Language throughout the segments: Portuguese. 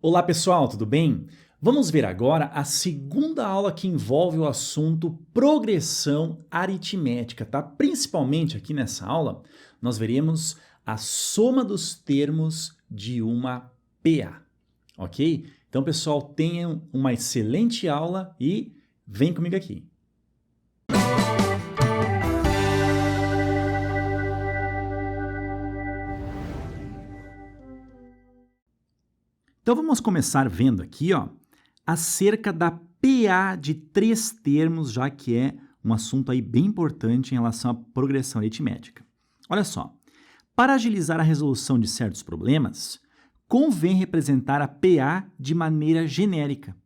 Olá pessoal, tudo bem? Vamos ver agora a segunda aula que envolve o assunto progressão aritmética, tá? Principalmente aqui nessa aula, nós veremos a soma dos termos de uma PA, ok? Então pessoal, tenham uma excelente aula e vem comigo aqui. Então vamos começar vendo aqui, ó, acerca da PA de três termos, já que é um assunto aí bem importante em relação à progressão aritmética. Olha só, para agilizar a resolução de certos problemas, convém representar a PA de maneira genérica.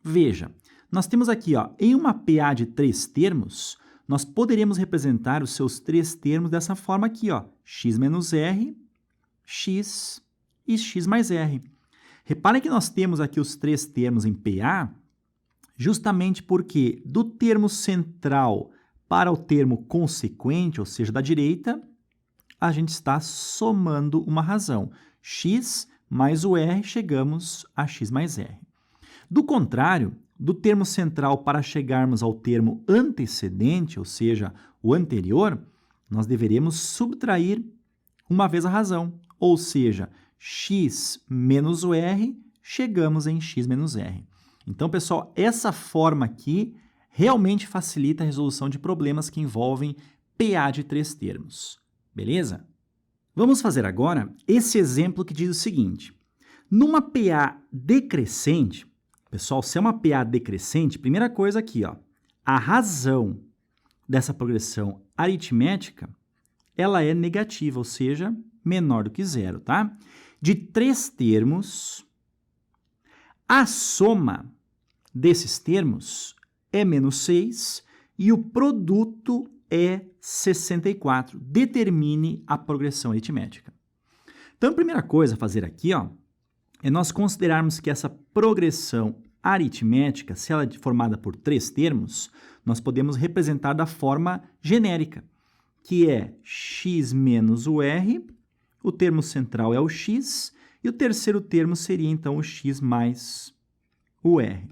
Veja, nós temos aqui, ó, em uma PA de três termos, nós poderíamos representar os seus três termos dessa forma aqui, ó, x menos r, x e x mais r. Reparem que nós temos aqui os três termos em PA, justamente porque do termo central para o termo consequente, ou seja, da direita, a gente está somando uma razão. X mais o R, chegamos a x mais R. Do contrário, do termo central para chegarmos ao termo antecedente, ou seja, o anterior, nós deveremos subtrair uma vez a razão, ou seja, x menos o r, chegamos em x menos r. Então, pessoal, essa forma aqui realmente facilita a resolução de problemas que envolvem PA de três termos. Beleza? Vamos fazer agora esse exemplo que diz o seguinte. Numa PA decrescente, pessoal, se é uma PA decrescente, primeira coisa aqui, ó, a razão dessa progressão aritmética, ela é negativa, ou seja, menor do que zero, tá? De três termos, a soma desses termos é menos 6 e o produto é 64. Determine a progressão aritmética. Então, a primeira coisa a fazer aqui, ó, é nós considerarmos que essa progressão aritmética, se ela é formada por três termos, nós podemos representar da forma genérica, que é x menos o r, o termo central é o x, e o terceiro termo seria, então, o x mais o r.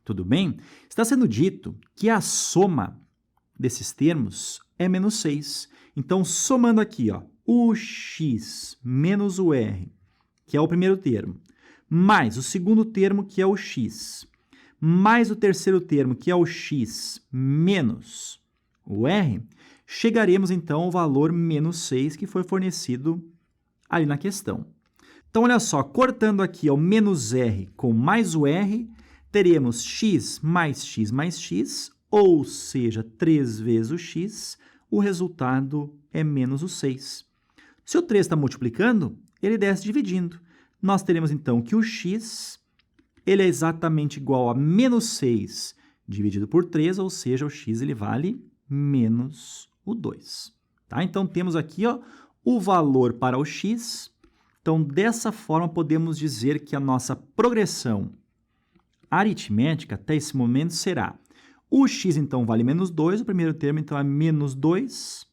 Tudo bem? Está sendo dito que a soma desses termos é menos 6. Então, somando aqui, ó, o x menos o r, que é o primeiro termo, mais o segundo termo, que é o x, mais o terceiro termo, que é o x menos o r, chegaremos, então, ao valor menos 6 que foi fornecido ali na questão. Então, olha só, cortando aqui o menos r com mais o r, teremos x mais x, ou seja, 3 vezes o x, o resultado é menos o 6. Se o 3 está multiplicando, ele desce dividindo. Nós teremos, então, que o x ele é exatamente igual a menos 6 dividido por 3, ou seja, o x ele vale menos o 2. Tá? Então, temos aqui, ó, o valor para o x. Então, dessa forma, podemos dizer que a nossa progressão aritmética até esse momento será o x, então, vale menos 2, o primeiro termo, então, é menos 2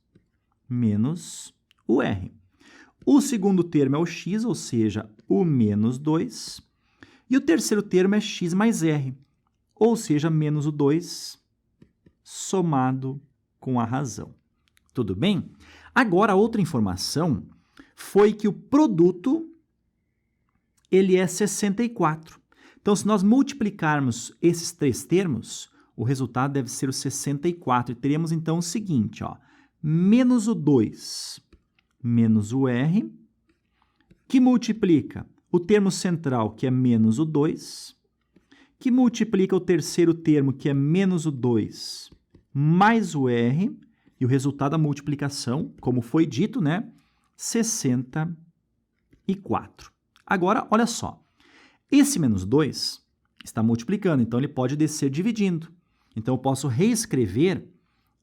menos o r. O segundo termo é o x, ou seja, o menos 2. E o terceiro termo é x mais r, ou seja, menos o 2 somado com a razão. Tudo bem? Agora, outra informação foi que o produto ele é 64. Então, se nós multiplicarmos esses três termos, o resultado deve ser o 64. E teremos, então, o seguinte, ó, menos o 2 menos o r, que multiplica o termo central, que é menos o 2, que multiplica o terceiro termo, que é menos o 2, mais o r, e o resultado da multiplicação, como foi dito, né, 64. Agora, olha só, esse menos 2 está multiplicando, então ele pode descer dividindo. Então, eu posso reescrever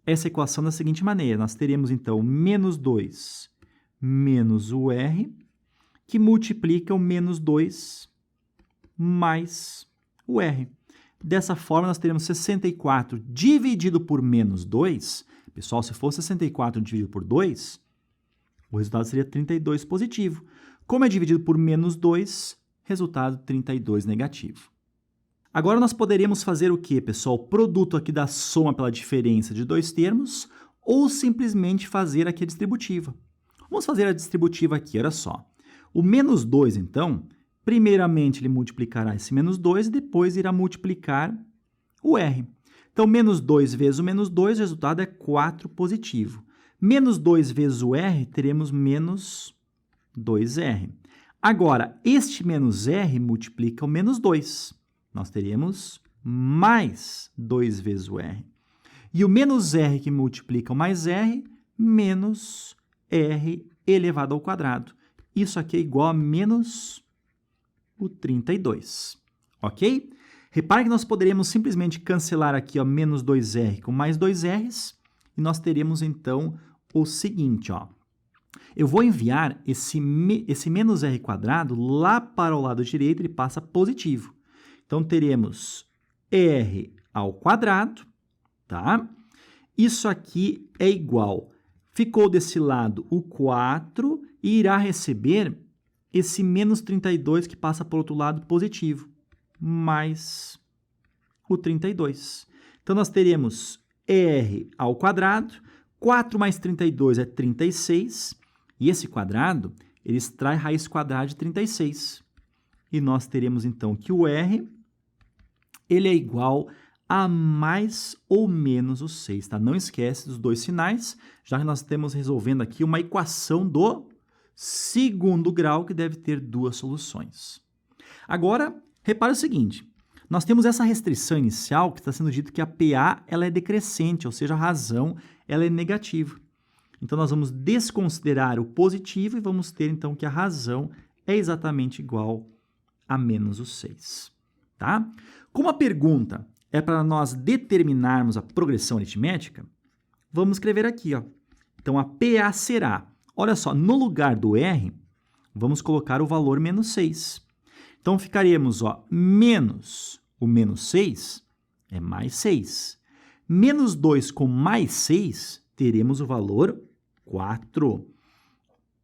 essa equação da seguinte maneira. Nós teremos, então, menos 2 menos o r, que multiplica o menos 2 mais o r. Dessa forma, nós teremos 64 dividido por menos 2. Pessoal, se for 64 dividido por 2, o resultado seria 32 positivo. Como é dividido por menos 2, resultado 32 negativo. Agora nós poderíamos fazer o quê, pessoal? O produto aqui da soma pela diferença de dois termos ou simplesmente fazer aqui a distributiva. Vamos fazer a distributiva aqui, olha só. O menos 2, então, primeiramente ele multiplicará esse menos 2 e depois irá multiplicar o R. Então, menos 2 vezes o menos 2, o resultado é 4 positivo. Menos 2 vezes o R, teremos menos 2R. Agora, este menos R multiplica o menos 2. Nós teremos mais 2 vezes o R. E o menos R que multiplica o mais R, menos R elevado ao quadrado. Isso aqui é igual a menos o 32, ok? Repare que nós poderíamos simplesmente cancelar aqui ó, menos 2R com mais 2Rs, e nós teremos então o seguinte, ó. Eu vou enviar esse menos R quadrado lá para o lado direito, ele passa positivo. Então, teremos R ao quadrado, tá? Isso aqui é igual, ficou desse lado o 4 e irá receber esse menos 32 que passa para o outro lado positivo, mais o 32. Então, nós teremos R ao quadrado, 4 mais 32 é 36, e esse quadrado, ele extrai raiz quadrada de 36. E nós teremos, então, que o R, ele é igual a mais ou menos o 6, tá? Não esquece dos dois sinais, já que nós estamos resolvendo aqui uma equação do segundo grau, que deve ter duas soluções. Agora, repare o seguinte, nós temos essa restrição inicial, que está sendo dito que a PA ela é decrescente, ou seja, a razão ela é negativa. Então, nós vamos desconsiderar o positivo e vamos ter, então, que a razão é exatamente igual a menos o 6, tá? Como a pergunta é para nós determinarmos a progressão aritmética, vamos escrever aqui, ó. Então, a PA será, olha só, no lugar do R, vamos colocar o valor menos 6. Então, ficaremos, ó, menos o menos 6 é mais 6. Menos 2 com mais 6, teremos o valor 4.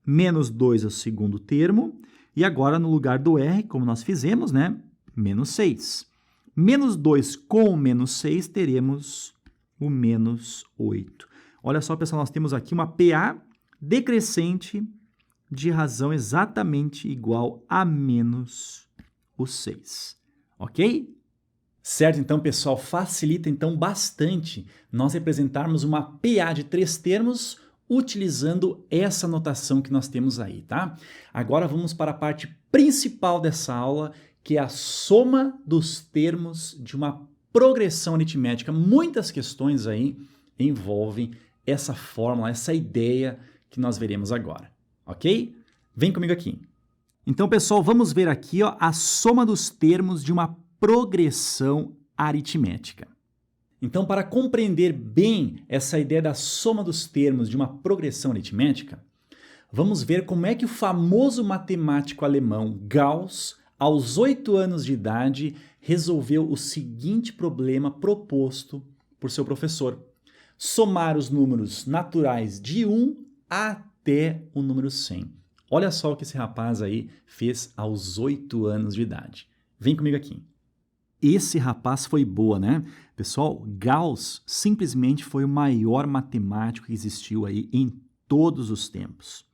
Menos 2 é o segundo termo. E agora, no lugar do R, como nós fizemos, né? Menos 6. Menos 2 com menos 6, teremos o menos 8. Olha só, pessoal, nós temos aqui uma PA decrescente de razão exatamente igual a menos o 6. Ok? Certo, então, pessoal, facilita então bastante nós representarmos uma PA de 3 termos utilizando essa notação que nós temos aí, tá? Agora vamos para a parte principal dessa aula, que é a soma dos termos de uma progressão aritmética. Muitas questões aí envolvem essa fórmula, essa ideia que nós veremos agora, ok? Vem comigo aqui. Então, pessoal, vamos ver aqui ó, a soma dos termos de uma progressão aritmética. Então, para compreender bem essa ideia da soma dos termos de uma progressão aritmética, vamos ver como é que o famoso matemático alemão Gauss, aos 8 anos de idade, resolveu o seguinte problema proposto por seu professor: somar os números naturais de 1 até o número 100. Olha só o que esse rapaz aí fez aos 8 anos de idade. Vem comigo aqui. Esse rapaz foi boa, né? Pessoal, Gauss simplesmente foi o maior matemático que existiu aí em todos os tempos.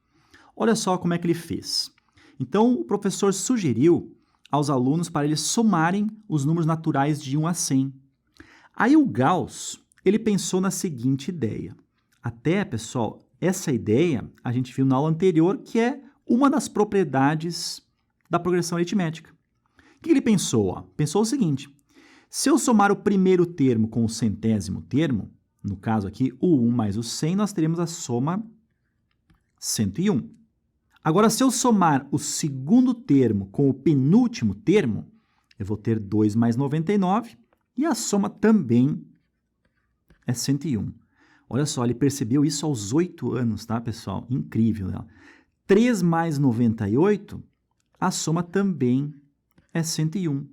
Olha só como é que ele fez. Então, o professor sugeriu aos alunos para eles somarem os números naturais de 1 a 100. Aí o Gauss, ele pensou na seguinte ideia. Até, pessoal, essa ideia a gente viu na aula anterior, que é uma das propriedades da progressão aritmética. O que ele pensou? Ó? Pensou o seguinte: se eu somar o primeiro termo com o centésimo termo, no caso aqui, o 1 mais o 100, nós teremos a soma 101. Agora, se eu somar o segundo termo com o penúltimo termo, eu vou ter 2 mais 99 e a soma também é 101. Olha só, ele percebeu isso aos 8 anos, tá, pessoal? Incrível, né? 3 mais 98, a soma também é 101.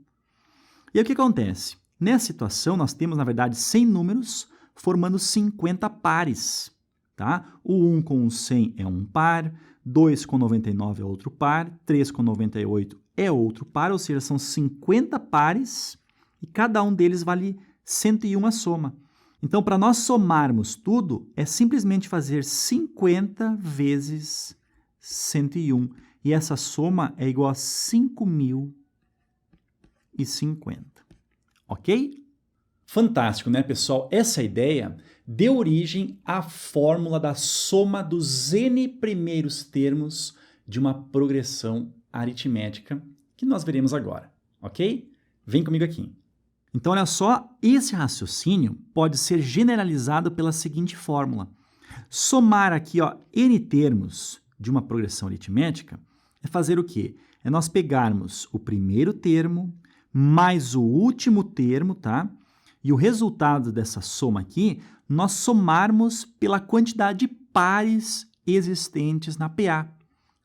E aí o que acontece? Nessa situação, nós temos, na verdade, 100 números formando 50 pares, tá? O 1 com o 100 é um par, 2 com 99 é outro par, 3 com 98 é outro par, ou seja, são 50 pares e cada um deles vale 101 a soma. Então, para nós somarmos tudo, é simplesmente fazer 50 vezes 101. E essa soma é igual a 5.050. Ok? Fantástico, né, pessoal? Essa ideia deu origem à fórmula da soma dos n primeiros termos de uma progressão aritmética, que nós veremos agora, ok? Vem comigo aqui. Então, olha só, esse raciocínio pode ser generalizado pela seguinte fórmula. Somar aqui, ó, n termos de uma progressão aritmética é fazer o quê? É nós pegarmos o primeiro termo mais o último termo, tá? E o resultado dessa soma aqui, nós somarmos pela quantidade de pares existentes na PA.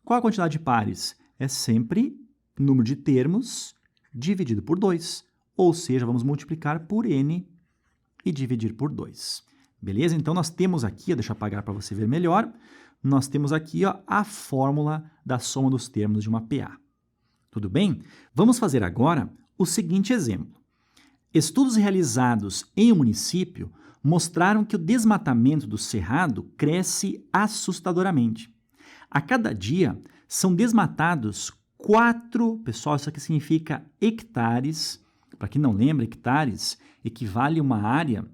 Qual a quantidade de pares? É sempre número de termos dividido por 2. Ou seja, vamos multiplicar por n e dividir por 2. Beleza? Então, nós temos aqui, deixa eu apagar para você ver melhor, nós temos aqui, ó, a fórmula da soma dos termos de uma PA. Tudo bem? Vamos fazer agora o seguinte exemplo. Estudos realizados em um município mostraram que o desmatamento do cerrado cresce assustadoramente. A cada dia, são desmatados 4, pessoal, isso aqui significa hectares. Para quem não lembra, hectares equivale a uma área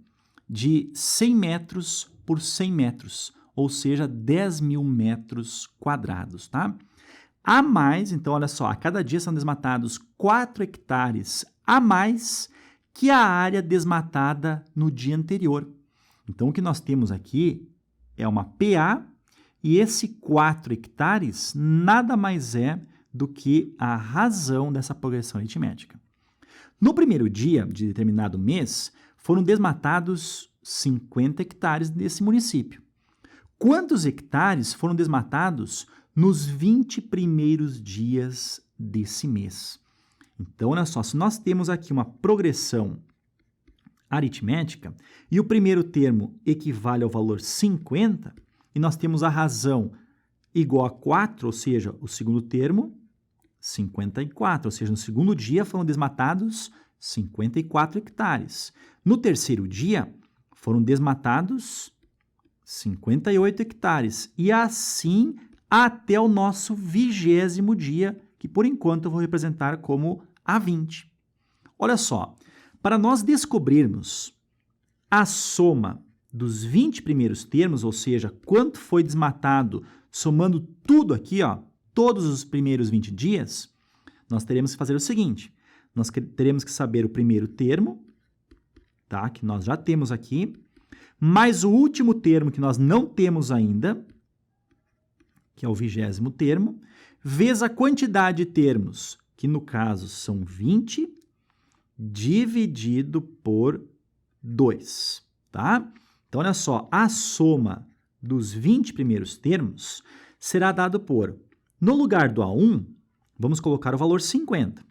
de 100 metros por 100 metros, ou seja, 10.000 metros quadrados, tá? A mais, então, olha só, a cada dia são desmatados 4 hectares a mais que a área desmatada no dia anterior. Então, o que nós temos aqui é uma PA e esse 4 hectares nada mais é do que a razão dessa progressão aritmética. No primeiro dia de determinado mês, foram desmatados 50 hectares desse município. Quantos hectares foram desmatados nos 20 primeiros dias desse mês? Então, olha só, se nós temos aqui uma progressão aritmética e o primeiro termo equivale ao valor 50, e nós temos a razão igual a 4, ou seja, o segundo termo, 54, ou seja, no segundo dia foram desmatados 54 hectares. No terceiro dia foram desmatados 58 hectares. E assim até o nosso 20º dia, que por enquanto eu vou representar como A20. Olha só, para nós descobrirmos a soma dos 20 primeiros termos, ou seja, quanto foi desmatado somando tudo aqui, ó, todos os primeiros 20 dias, nós teremos que fazer o seguinte, nós teremos que saber o primeiro termo, tá, que nós já temos aqui, mais o último termo que nós não temos ainda, que é o 20º termo, vezes a quantidade de termos, que no caso são 20, dividido por 2, tá? Então, olha só, a soma dos 20 primeiros termos será dado por, no lugar do A1, vamos colocar o valor 50.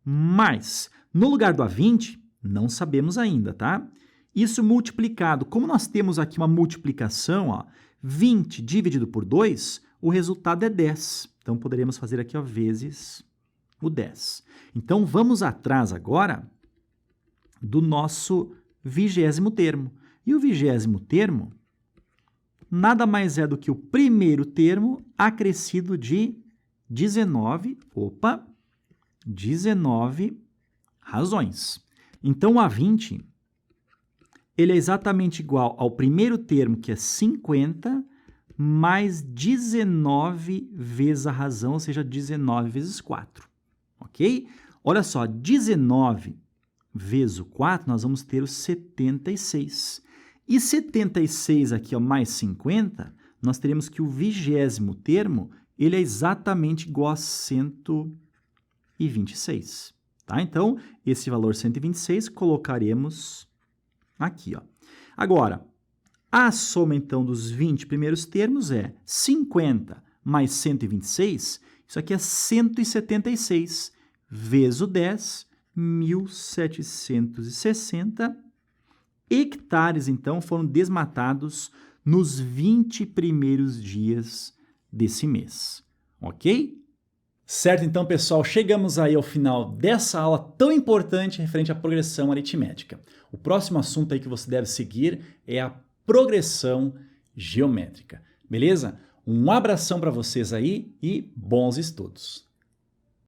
Mas, no lugar do A20, não sabemos ainda, tá? Isso multiplicado, como nós temos aqui uma multiplicação, ó, 20 dividido por 2, o resultado é 10. Então, poderemos fazer aqui, ó, vezes o 10. Então, vamos atrás agora do nosso 20º termo. E o 20º termo nada mais é do que o primeiro termo acrescido de 19 razões. Então, o A20 ele é exatamente igual ao primeiro termo, que é 50, mais 19 vezes a razão, ou seja, 19 vezes 4. Ok? Olha só, 19 vezes o 4, nós vamos ter o 76. E 76 aqui, ó, mais 50, nós teremos que o 20º termo, ele é exatamente igual a 126. Tá? Então, esse valor 126 colocaremos aqui, ó. Agora, a soma, então, dos 20 primeiros termos é 50 mais 126, isso aqui é 176, vezes o 10, 1.760 hectares, então, foram desmatados nos 20 primeiros dias desse mês, ok? Certo, então, pessoal, chegamos aí ao final dessa aula tão importante referente à progressão aritmética. O próximo assunto aí que você deve seguir é a progressão geométrica, beleza? Um abração para vocês aí e bons estudos!